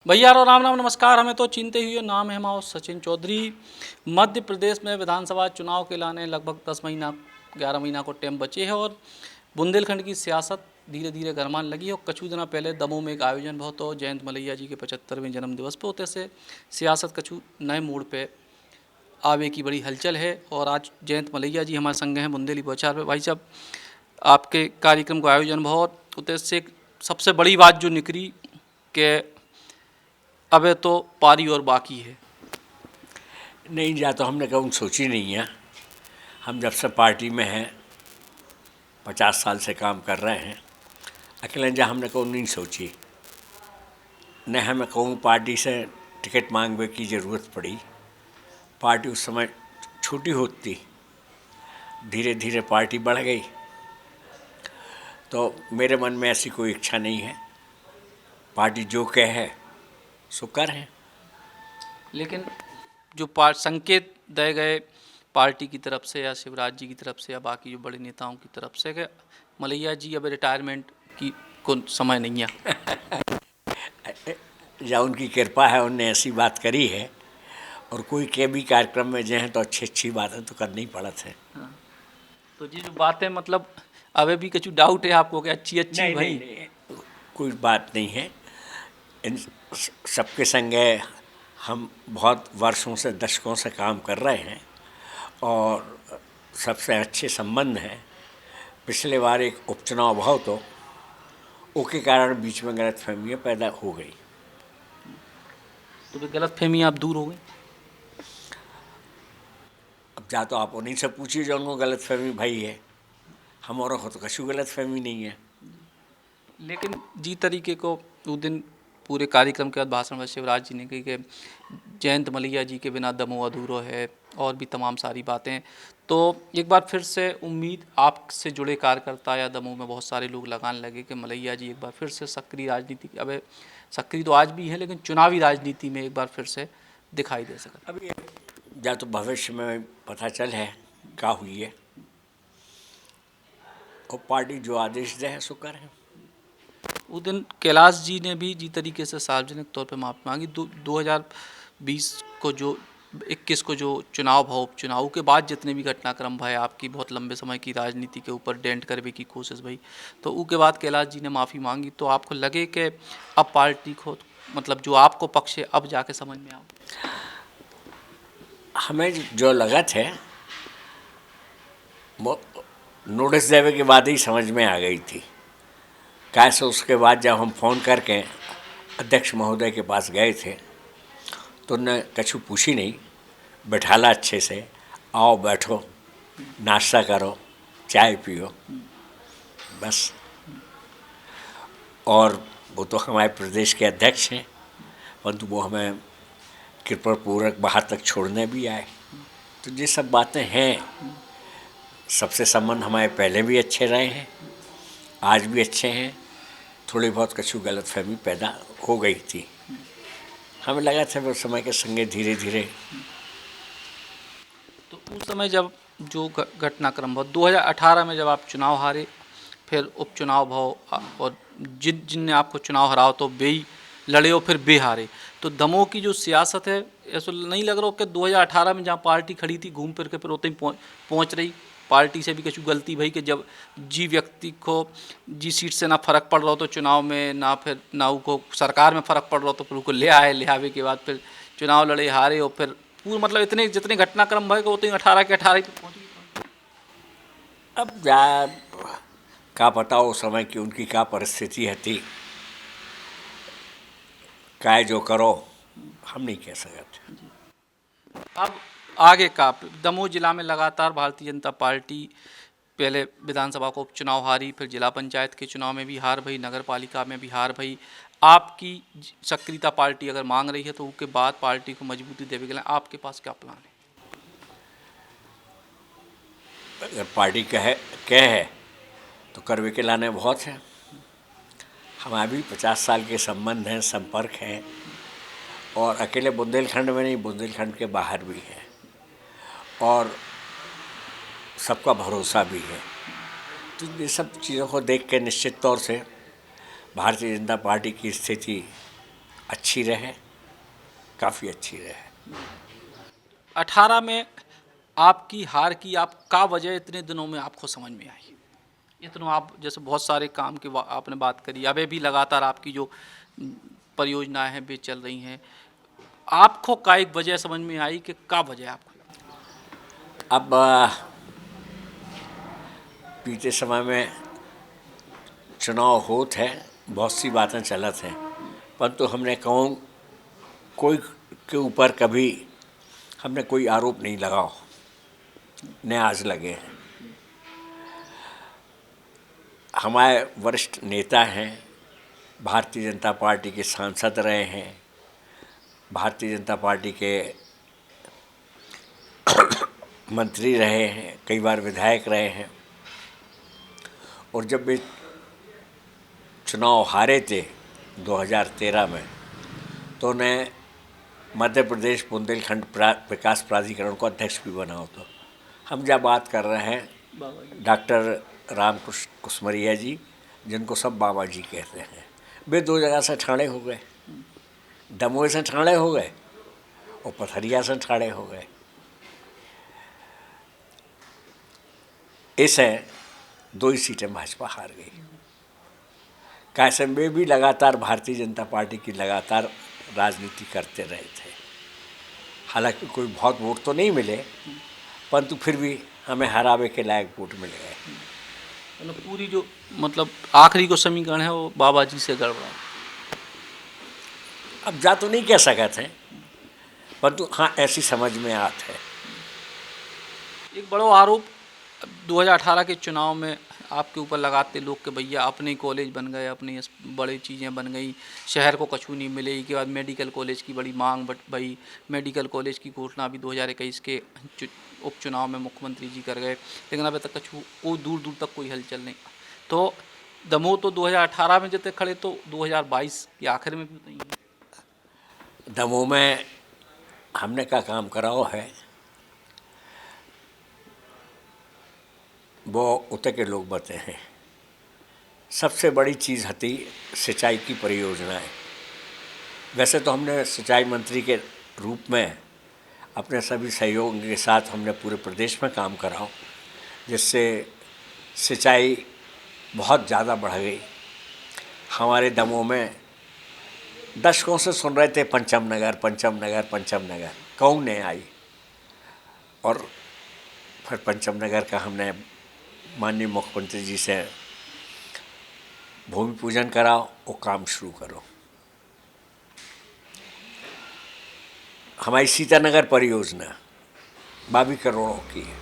भैया रो राम राम नमस्कार। हमें तो चिंते हुए नाम है हमारा सचिन चौधरी। मध्य प्रदेश में विधानसभा चुनाव के लाने लगभग 10 महीना 11 महीना को टाइम बचे है और बुंदेलखंड की सियासत धीरे धीरे गरमान लगी है। और कछु दिनों पहले दमोह में एक आयोजन बहुत हो जयंत मलैया जी के 75वें जन्मदिवस पर होते से सियासत कछु नए मोड़ पे आवे की बड़ी हलचल है। और आज जयंत मलैया जी हमारे संग हैं बुंदेली बौछार पे। भाई साहब, आपके कार्यक्रम का आयोजन बहुत उद्देश्य से सबसे बड़ी बात जो निकली कि अबे तो पारी और बाकी है। नहीं जा तो हमने कभी सोची नहीं है। हम जब से पार्टी में हैं 50 साल से काम कर रहे हैं, अकेले जा हमने कभी नहीं सोची। न हमें कहूँ पार्टी से टिकट मांगने की ज़रूरत पड़ी। पार्टी उस समय छोटी होती, धीरे धीरे पार्टी बढ़ गई। तो मेरे मन में ऐसी कोई इच्छा नहीं है। पार्टी जो कहे सो कर है। लेकिन जो संकेत दिए गए पार्टी की तरफ से या शिवराज जी की तरफ से या बाकी जो बड़े नेताओं की तरफ से कि मलैया जी अब रिटायरमेंट की को समय नहीं है। या उनकी कृपा है, उनने ऐसी बात करी है। और कोई के भी कार्यक्रम में जो हैं तो अच्छी बातें तो करनी पड़त है। हाँ। तो जी जो बातें मतलब अबे भी कुछ डाउट है आपको कि अच्छी नहीं, भाई नहीं, कोई बात नहीं है। इन सबके संगे हम बहुत वर्षों से दशकों से काम कर रहे हैं और सबसे अच्छे संबंध हैं। पिछले बार एक उपचुनाव भाव तो उसके कारण बीच में गलतफहमियाँ पैदा हो गई। तो गलत फहमी आप दूर हो गई। अब जा तो आप उन्हीं से पूछिए जो उनको गलतफहमी भाई है। हमारा को तो कछु गलतफहमी नहीं है। लेकिन जी तरीके को उस दिन पूरे कार्यक्रम के बाद भाषण में शिवराज जी ने कही कि जयंत मलैया जी के बिना दमोह अधूरो है और भी तमाम सारी बातें। तो एक बार फिर से उम्मीद आपसे जुड़े कार्यकर्ता या दमोह में बहुत सारे लोग लगाने लगे कि मलैया जी एक बार फिर से सक्रिय राजनीति, अब सक्रिय तो आज भी है लेकिन चुनावी राजनीति में एक बार फिर से दिखाई दे सके। अभी या तो भविष्य में पता चल है क्या हुई है और पार्टी जो आदेश दे है सो कर है। उस दिन कैलाश जी ने भी जी तरीके से सार्वजनिक तौर पे माफ़ी मांगी। 2020 को जो 21 को जो चुनाव भाव उपचुनाव के बाद जितने भी घटनाक्रम भय आपकी बहुत लंबे समय की राजनीति के ऊपर डेंट करने की कोशिश भई, तो उसके बाद कैलाश जी ने माफ़ी मांगी। तो आपको लगे कि अब पार्टी को मतलब जो आपको पक्ष है अब जाके समझ में आओ। हमें जो लगा थे वो नोटिस देवे के बाद ही समझ में आ गई थी। कैसे उसके बाद जब हम फ़ोन करके अध्यक्ष महोदय के पास गए थे तो उन्होंने कछु पूछी नहीं, बैठाला अच्छे से, आओ बैठो, नाश्ता करो, चाय पियो, बस। और वो तो हमारे प्रदेश के अध्यक्ष हैं, परंतु वो हमें कृपापूर्वक बाहर तक छोड़ने भी आए। तो ये सब बातें हैं। सबसे संबंध हमारे पहले भी अच्छे रहे हैं, आज भी अच्छे हैं। थोड़ी बहुत कछु गलतफहमी पैदा हो गई थी। हमें लगा था वो समय के संगे धीरे धीरे। तो उस समय जब जो घटनाक्रम हुआ 2018 में जब आप चुनाव हारे, फिर उपचुनाव भाव और जिनने आपको चुनाव हराओ तो बे लड़े हो फिर बे हारे, तो दमोह की जो सियासत है ऐसा नहीं लग रहा हो कि 2018 में जहाँ पार्टी खड़ी थी घूम फिर के फिर उतनी पहुँच रही पार्टी से भी कुछ गलती भई कि जब जी व्यक्ति को जी सीट से ना फर्क पड़ रहा हो तो चुनाव में ना फिर ना को सरकार में फ़र्क पड़ रहा हो तो फिर उसको ले आवे के बाद फिर चुनाव लड़े हारे और फिर पूरे मतलब इतने जितने घटनाक्रम भय उतने 18 के 18 पे पहुँच गई। अब जा क्या पता हो समय की उनकी क्या परिस्थिति है थी, काय जो करो हम नहीं कह सकते। अब आगे का दमोह जिला में लगातार भारतीय जनता पार्टी पहले विधानसभा को उपचुनाव हारी, फिर जिला पंचायत के चुनाव में भी हार भई, नगर पालिका में भी हार भई। आपकी सक्रियता पार्टी अगर मांग रही है तो उसके बाद पार्टी को मजबूती देने के लिए आपके पास क्या प्लान है? अगर पार्टी कह है तो करवे के लाने बहुत हैं। हमारे भी 50 साल के संबंध हैं, संपर्क हैं और अकेले बुंदेलखंड में नहीं, बुंदेलखंड के बाहर भी हैं और सबका भरोसा भी है। तो ये सब चीज़ों को देख के निश्चित तौर से भारतीय जनता पार्टी की स्थिति अच्छी रहे, काफ़ी अच्छी रहे। 18 में आपकी हार की का वजह इतने दिनों में आपको समझ में आई? इतनों आप जैसे बहुत सारे काम की आपने बात करी, अभी भी लगातार आपकी जो परियोजनाएं हैं वे चल रही हैं, आपको का एक वजह समझ में आई कि का वजह आपको लगा? अब बीते समय में चुनाव होत है, बहुत सी बातें चलत हैं, परंतु हमने कहूँ कोई के ऊपर कभी हमने कोई आरोप नहीं लगाओ, न आज लगे हैं। हमारे वरिष्ठ नेता हैं, भारतीय जनता पार्टी के सांसद रहे हैं, भारतीय जनता पार्टी के मंत्री रहे हैं, कई बार विधायक रहे हैं, और जब वे चुनाव हारे थे 2013 में, तो उन्हें मध्य प्रदेश बुंदेलखंड विकास प्राधिकरण को अध्यक्ष भी बनाओ। तो हम जब बात कर रहे हैं डॉक्टर रामकृष्ण कुसमरिया जी, जिनको सब बाबा जी कहते हैं, वे 2 जगह से ठाणे हो गए, दमोह से ठाणे हो गए और पथरिया से ठाणे हो गए। इसे 2 ही सीटें भाजपा हार गई। कैसे वे भी लगातार भारतीय जनता पार्टी की लगातार राजनीति करते रहे थे, हालांकि कोई बहुत वोट तो नहीं मिले, परंतु फिर भी हमें हरावे के लायक वोट मिल गए। मतलब पूरी जो मतलब आखिरी को समीकरण है वो बाबा जी से गड़बड़ा। अब जा तो नहीं कह सकते हैं, परंतु हाँ ऐसी समझ में आत है। एक बड़ा आरोप 2018 के चुनाव में आपके ऊपर लगाते लोग कि भैया अपने कॉलेज बन गए, अपनी बड़ी चीज़ें बन गई, शहर को कछू नहीं मिले। के बाद मेडिकल कॉलेज की बड़ी मांग भई, मेडिकल कॉलेज की घोषणा भी 2021 के उपचुनाव में मुख्यमंत्री जी कर गए, लेकिन अभी तक कछू कोई दूर दूर तक कोई हलचल नहीं। तो दमोह तो 2018 में जितने खड़े तो 2022 के आखिर में भी उतनी है। दमोह में हमने क्या काम कराओ है, वो उतर के लोग बते हैं। सबसे बड़ी चीज़ हती सिंचाई की परियोजनाएं। वैसे तो हमने सिंचाई मंत्री के रूप में अपने सभी सहयोग के साथ हमने पूरे प्रदेश में काम कराओ, जिससे सिंचाई बहुत ज़्यादा बढ़ गई। हमारे दमोह में दशकों से सुन रहे थे पंचम नगर पंचम नगर पंचम नगर, कौन नहीं आई, और फिर पंचम नगर का हमने माननीय मुख्यमंत्री जी से भूमि पूजन कराओ और काम शुरू करो। हमारी सीतानगर परियोजना 22 करोड़ों की है,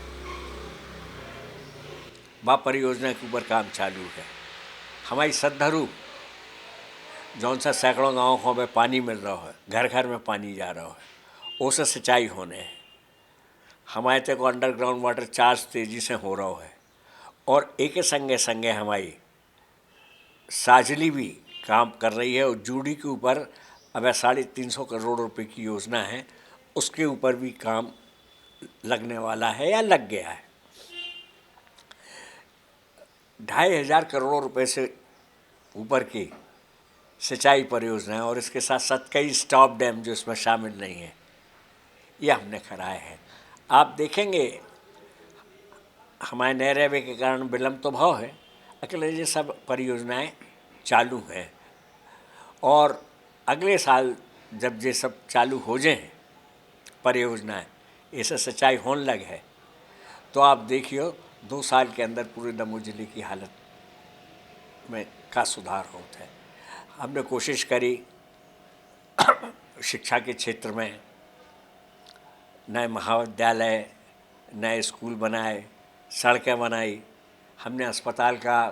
वह परियोजना के ऊपर काम चालू है। हमारी सद्धरू जौन सा सैकड़ों गाँव को में पानी मिल रहा है, घर घर में पानी जा रहा है, उससे सिंचाई होने है। हमारे तक अंडरग्राउंड वाटर चार्ज तेज़ी से हो रहा है, और एक संगे संगे हमारी साजली भी काम कर रही है, और जूडी के ऊपर अब 350 करोड़ रुपए की योजना है, उसके ऊपर भी काम लगने वाला है या लग गया है। 2500 करोड़ रुपए से ऊपर की सिंचाई परियोजनाएं, और इसके साथ साथ कई स्टॉप डैम जो इसमें शामिल नहीं है, ये हमने कराए हैं। आप देखेंगे हमारे नए रेवे के कारण विलम्ब तो भाव है, अकेले ये सब परियोजनाएं चालू हैं, और अगले साल जब ये सब चालू हो जाएं परियोजनाएं, ऐसे सिंचाई होने लगे है, तो आप देखिए 2 साल के अंदर पूरे दमोह जिले की हालत में का सुधार होता है। हमने कोशिश करी शिक्षा के क्षेत्र में नए महाविद्यालय, नए स्कूल बनाए, सड़कें बनाई, हमने अस्पताल का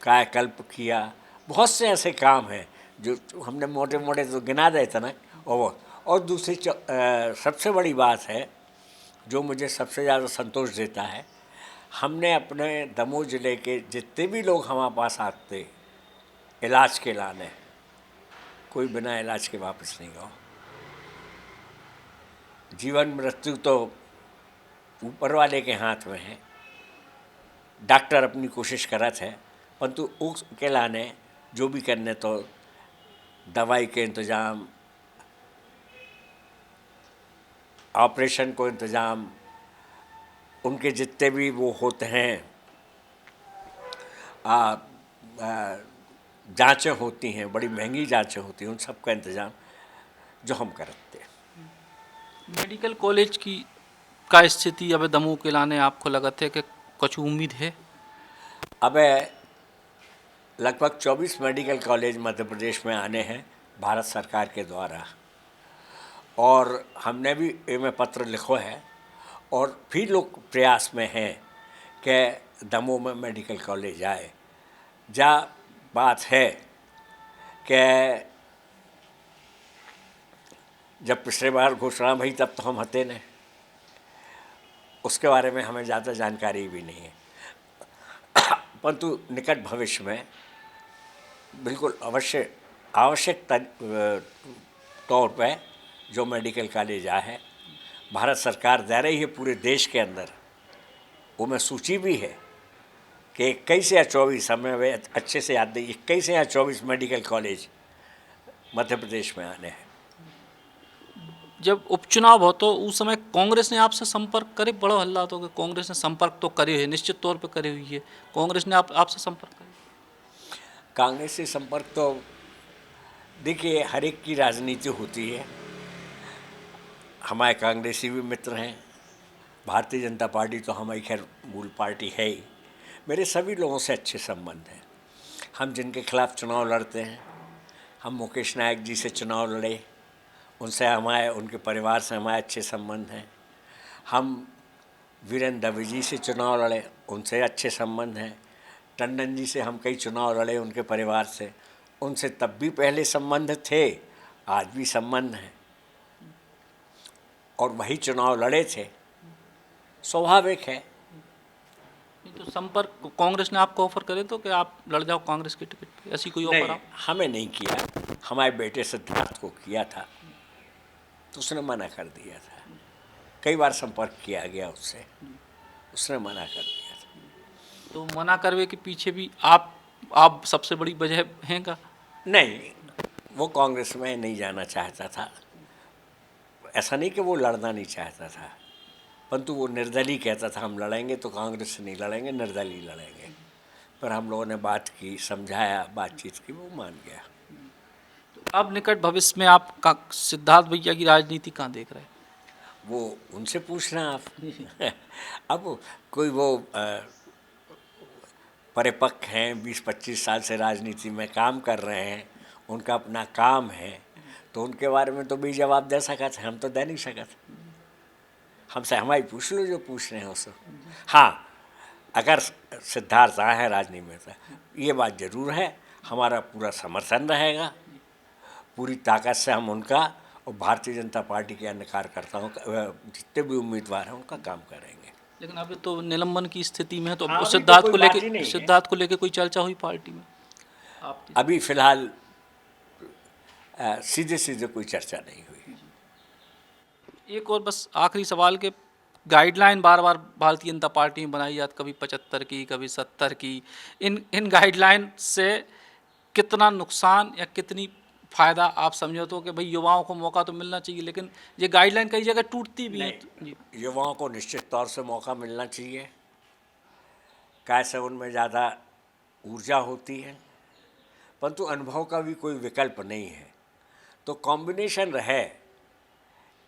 कायाकल्प किया। बहुत से ऐसे काम हैं जो हमने मोटे मोटे तो गिना रहे थे ना। और दूसरी सबसे बड़ी बात है जो मुझे सबसे ज़्यादा संतोष देता है, हमने अपने दमोह ज़िले के जितने भी लोग हमारे पास आते इलाज के लाने, कोई बिना इलाज के वापस नहीं गया। जीवन मृत्यु तो ऊपर वाले के हाथ में है। डॉक्टर अपनी कोशिश करत है, परंतु उसके लाने जो भी करने तो दवाई के इंतज़ाम, ऑपरेशन को इंतज़ाम, उनके जितने भी वो होते हैं जांचें होती हैं, बड़ी महंगी जांचें होती हैं, उन सब का इंतज़ाम जो हम करते हैं। मेडिकल कॉलेज की का स्थिति अब दमोह के लाने आपको लगत है कि कुछ उम्मीद है? अब लगभग 24 मेडिकल कॉलेज मध्य प्रदेश में आने हैं भारत सरकार के द्वारा, और हमने भी इनमें पत्र लिखो है और भी लोग प्रयास में हैं कि दमोह में मेडिकल कॉलेज आए। जा बात है कि जब पिछले बार घोषणा भई तब तो हम हते ने, उसके बारे में हमें ज़्यादा जानकारी भी नहीं है, परंतु निकट भविष्य में बिल्कुल आवश्यक तौर पे जो मेडिकल कॉलेज है भारत सरकार दे रही है पूरे देश के अंदर, वो में सूची भी है कि 21 या 24, हमें वे अच्छे से याद नहीं, 21 या 24 मेडिकल कॉलेज मध्य प्रदेश में आने हैं। जब उपचुनाव हो तो उस समय कांग्रेस ने आपसे संपर्क करे? बड़ा हल्ला तो कि कांग्रेस ने संपर्क तो करे है, निश्चित तौर पे करे हुई है। कांग्रेस ने आपसे संपर्क करे? कांग्रेस से संपर्क तो देखिए हर एक की राजनीति होती है। हमारे कांग्रेसी भी मित्र हैं, भारतीय जनता पार्टी तो हमारी खैर मूल पार्टी है ही। मेरे सभी लोगों से अच्छे संबंध हैं। हम जिनके खिलाफ चुनाव लड़ते हैं, हम मुकेश नायक जी से चुनाव लड़े, उनसे हमारे, उनके परिवार से हमारे अच्छे संबंध हैं। हम वीरेंद्र दवे जी से चुनाव लड़े, उनसे अच्छे संबंध हैं। टंडन जी से हम कई चुनाव लड़े उनके परिवार से, उनसे तब भी पहले संबंध थे, आज भी संबंध हैं, और वही चुनाव लड़े थे, स्वाभाविक है। तो संपर्क कांग्रेस ने आपको ऑफर करे तो कि आप लड़ जाओ कांग्रेस की टिकट पे, ऐसी कोई ऑफर? नहीं, हमें नहीं किया, हमारे बेटे सिद्धार्थ को किया था तो उसने मना कर दिया था। कई बार संपर्क किया गया उससे, उसने मना कर दिया था। तो मना करवे के पीछे भी आप सबसे बड़ी वजह हैं का? नहीं, वो कांग्रेस में नहीं जाना चाहता था। ऐसा नहीं कि वो लड़ना नहीं चाहता था, परंतु वो निर्दलीय कहता था हम लड़ेंगे तो कांग्रेस से नहीं लड़ेंगे, निर्दलीय लड़ेंगे। पर हम लोगों ने बात की, समझाया, बातचीत की, वो मान गया। अब निकट भविष्य में आप सिद्धार्थ भैया की राजनीति कहाँ देख रहे हैं? वो उनसे पूछना आप। अब कोई वो परिपक्व हैं, 20-25 साल से राजनीति में काम कर रहे हैं, उनका अपना काम है, तो उनके बारे में तो भी जवाब दे सका था, हम तो दे नहीं सका था। हमसे हमारी पूछ लो जो पूछ रहे हैं उससे। हाँ, अगर सिद्धार्थ आए हैं राजनीति में तो ये बात ज़रूर है, हमारा पूरा समर्थन रहेगा, पूरी ताकत से हम उनका और भारतीय जनता पार्टी के अन्य कार्यकर्ताओं का, जितने भी उम्मीदवार हैं उनका काम करेंगे। लेकिन अभी तो निलंबन की स्थिति में है, तो हाँ, अभी तो सिद्धार्थ कोई को बात ही लेके नहीं है। सिद्धार्थ को लेके कोई चर्चा हुई पार्टी में आपकी? अभी फिलहाल सीधे सीधे कोई चर्चा नहीं हुई। एक और बस आखिरी सवाल के, गाइडलाइन बार बार भारतीय जनता पार्टी में बनाई जाती, कभी 75 की, कभी 70 की। इन गाइडलाइन से कितना नुकसान या कितनी फ़ायदा आप समझो तो कि भाई युवाओं को मौका तो मिलना चाहिए, लेकिन ये गाइडलाइन कई जगह टूटती भी है जी? युवाओं को निश्चित तौर से मौका मिलना चाहिए, कैसे उनमें ज़्यादा ऊर्जा होती है, परंतु अनुभव का भी कोई विकल्प नहीं है। तो कॉम्बिनेशन रहे,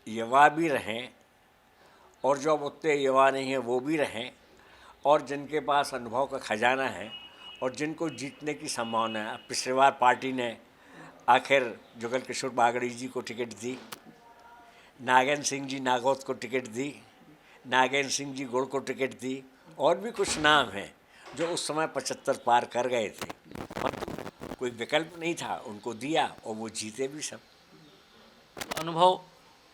युवा भी रहें और जो अब उतने युवा नहीं हैं वो भी रहें, और जिनके पास अनुभव का खजाना है और जिनको जीतने की संभावना है। पिछली बार पार्टी ने आखिर जुगल किशोर बागड़ी जी को टिकट दी, नागेंद्र सिंह जी नागौत को टिकट दी, नागेंद्र सिंह जी गुड़ को टिकट दी, और भी कुछ नाम हैं जो उस समय 75 पार कर गए थे, कोई विकल्प नहीं था, उनको दिया और वो जीते भी सब। अनुभव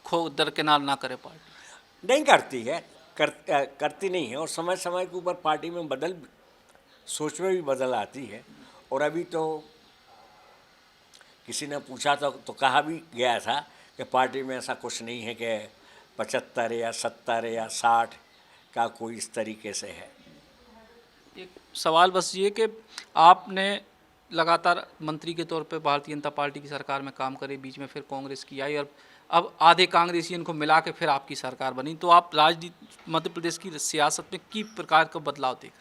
को दरकिनार ना करे पार्टी? नहीं करती है, करती नहीं है, और समय समय के ऊपर पार्टी में सोच में भी बदल आती है। और अभी तो किसी ने पूछा तो कहा भी गया था कि पार्टी में ऐसा कुछ नहीं है कि 75 या 70 या 60 का कोई इस तरीके से है। एक सवाल बस ये कि आपने लगातार मंत्री के तौर पे भारतीय जनता पार्टी की सरकार में काम करे, बीच में फिर कांग्रेस की आई और अब आधे कांग्रेसी इनको मिला के फिर आपकी सरकार बनी, तो आप राजनीति मध्य प्रदेश की सियासत में किस प्रकार का बदलाव देखा?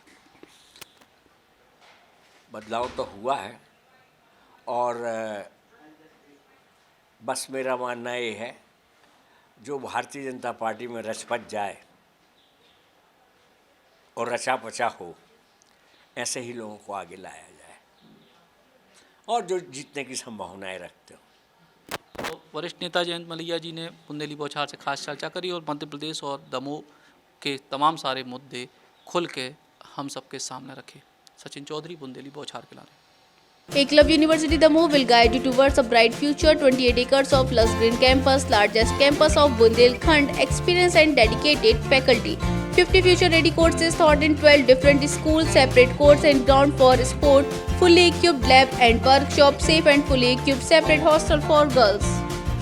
बदलाव तो हुआ है और बस मेरा मानना ये है जो भारतीय जनता पार्टी में रचपच जाए और रचा पचा हो, ऐसे ही लोगों को आगे लाया जाए और जो जीतने की संभावनाएं रखते हो। तो वरिष्ठ नेता जयंत मलैया जी ने बुंदेली बौछार से खास चर्चा करी और मध्य प्रदेश और दमोह के तमाम सारे मुद्दे खुल के हम सबके सामने रखे। सचिन चौधरी, बुंदेली बौछार के लाने। Eklavya University Damoh will guide you towards a bright future. 28 acres of lush green campus, largest campus of Bundelkhand, experienced and dedicated faculty. 50 future-ready courses taught in 12 different schools, separate courts and ground for sport, fully equipped lab and workshop, safe and fully equipped separate hostel for girls.